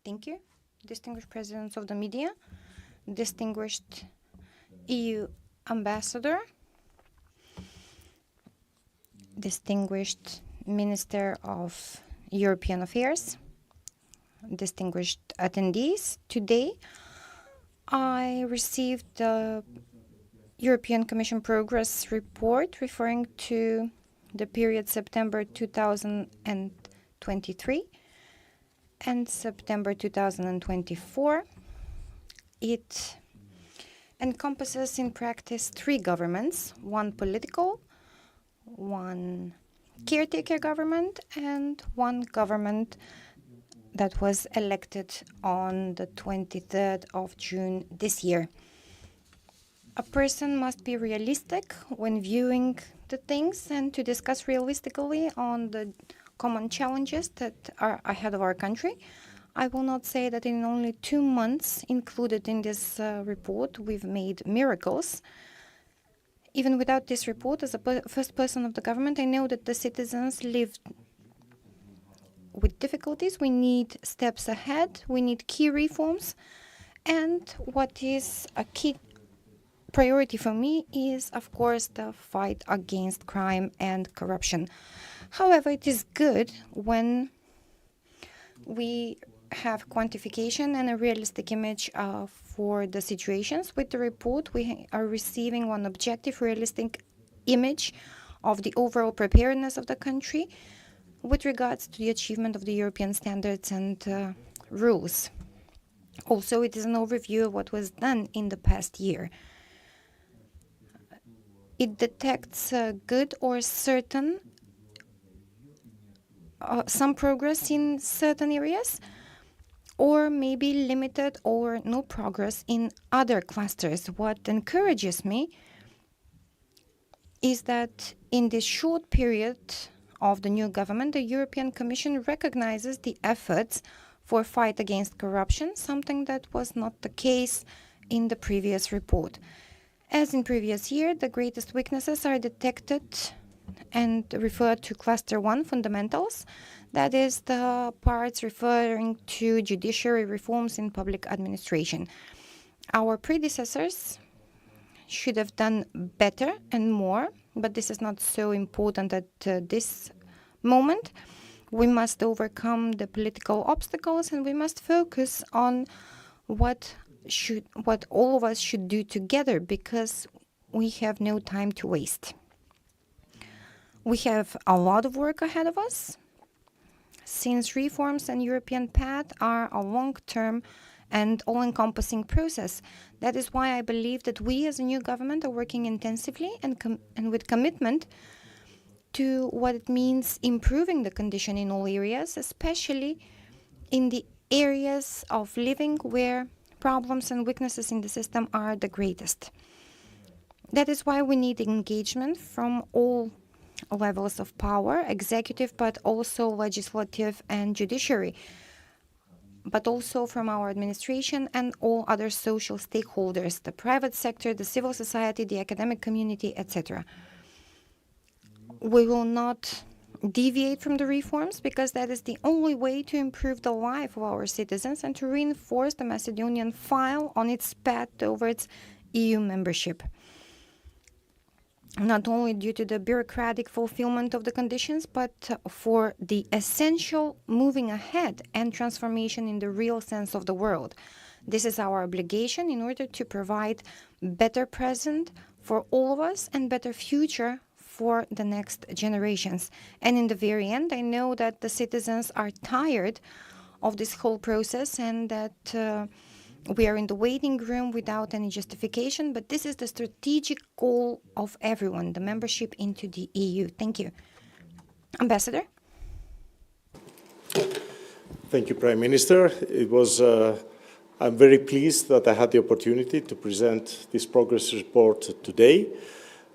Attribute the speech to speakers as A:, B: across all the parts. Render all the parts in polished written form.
A: Thank you. Distinguished presidents of the media, distinguished EU ambassador, distinguished Minister of European Affairs, distinguished attendees. Today, I received the European Commission Progress Report referring to the period September 2023 and September 2024. It encompasses in practice 3 governments, one political, one caretaker government, and one government that was elected on the 23rd of June this year. A person must be realistic when viewing the things and to discuss realistically on the common challenges that are ahead of our country. I will not say that in only 2 months included in this report we've made miracles. Even without this report, as a first person of the government, I know that the citizens lived with difficulties. We need steps ahead. We need key reforms. And what is a key priority for me is, of course, the fight against crime and corruption. However, it is good when we have quantification and a realistic image for the situations. With the report, we are receiving one objective, realistic image of the overall preparedness of the country with regards to the achievement of the European standards and rules. Also, it is an overview of what was done in the past year. It detects good or certain some progress in certain areas, or maybe limited or no progress in other clusters. What encourages me is that in this short period of the new government, the European Commission recognizes the efforts for fight against corruption, something that was not the case in the previous report. As in previous year, the greatest weaknesses are detected and referred to Cluster 1, fundamentals. That is the parts referring to judiciary reforms in public administration. Our predecessors should have done better and more, but this is not so important at this moment. We must overcome the political obstacles and we must focus on what all of us should do together, because we have no time to waste. We have a lot of work ahead of us, since reforms and European path are a long-term and all-encompassing process. That is why I believe that we as a new government are working intensively and with commitment to what it means improving the condition in all areas, especially in the areas of living where problems and weaknesses in the system are the greatest. That is why we need engagement from all levels of power, executive, but also legislative and judiciary, but also from our administration and all other social stakeholders, the private sector, the civil society, the academic community, etc. We will not deviate from the reforms because that is the only way to improve the life of our citizens and to reinforce the Macedonian file on its path towards EU membership. Not only due to the bureaucratic fulfillment of the conditions, but for the essential moving ahead and transformation in the real sense of the word. This is our obligation in order to provide better present for all of us and better future for the next generations. And in the very end, I know that the citizens are tired of this whole process and that we are in the waiting room without any justification, but this is the strategic goal of everyone, the membership into the EU. Thank you. Ambassador?
B: Thank you, Prime Minister. I'm very pleased that I had the opportunity to present this progress report today.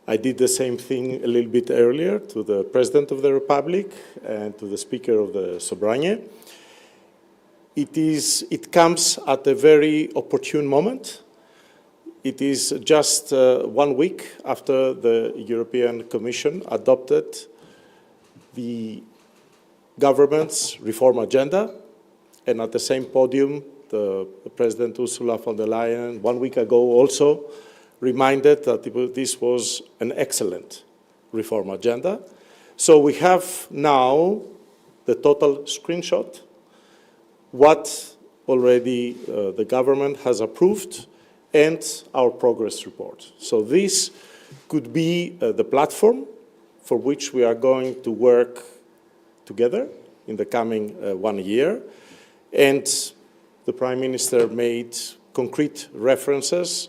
B: I did the same thing a little bit earlier to the President of the Republic and to the Speaker of the Sobranie. It comes at a very opportune moment. It is just 1 week after the European Commission adopted the government's reform agenda, And at the same podium, the President Ursula von der Leyen 1 week ago also reminded that this was an excellent reform agenda. So we have now the total screenshot, what already the government has approved, and our progress report. So this could be the platform for which we are going to work together in the coming 1 year. And the Prime Minister made concrete references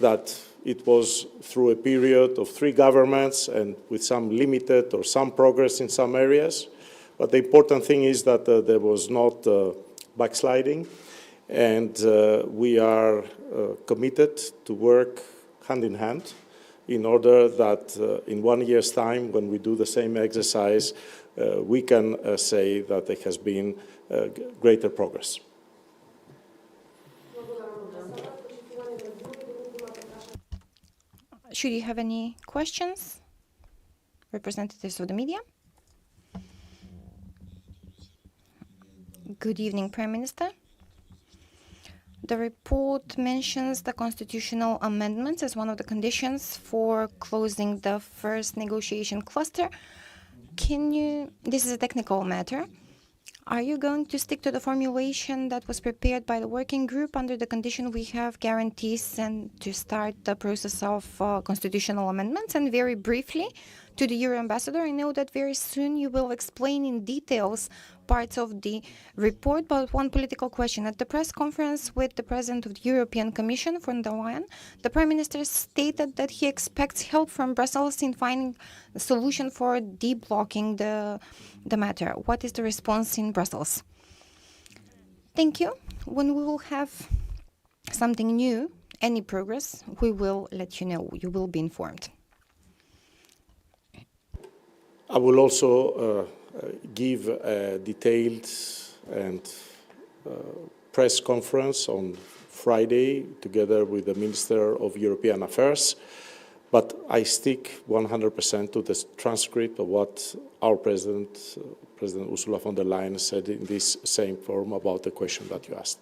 B: that it was through a period of 3 governments and with some limited or some progress in some areas. But the important thing is that there was not backsliding, and we are committed to work hand in hand in order that in 1 year's time, when we do the same exercise, we can say that there has been greater progress.
A: Should you have any questions, representatives of the media? Good evening, Prime Minister. The report mentions the constitutional amendments as one of the conditions for closing the first negotiation cluster. This is a technical matter. Are you going to stick to the formulation that was prepared by the working group under the condition we have guarantees and to start the process of constitutional amendments? And very briefly, to the Euro Ambassador, I know that very soon you will explain in details parts of the report, but one political question. At the press conference with the President of the European Commission, von der Leyen, the Prime Minister stated that he expects help from Brussels in finding a solution for deblocking the matter. What is the response in Brussels? Thank you. When we will have something new, any progress, we will let you know. You will be informed.
B: I will also give a detailed and press conference on Friday together with the Minister of European Affairs, but I stick 100% to the transcript of what our President Ursula von der Leyen said in this same forum about the question that you asked.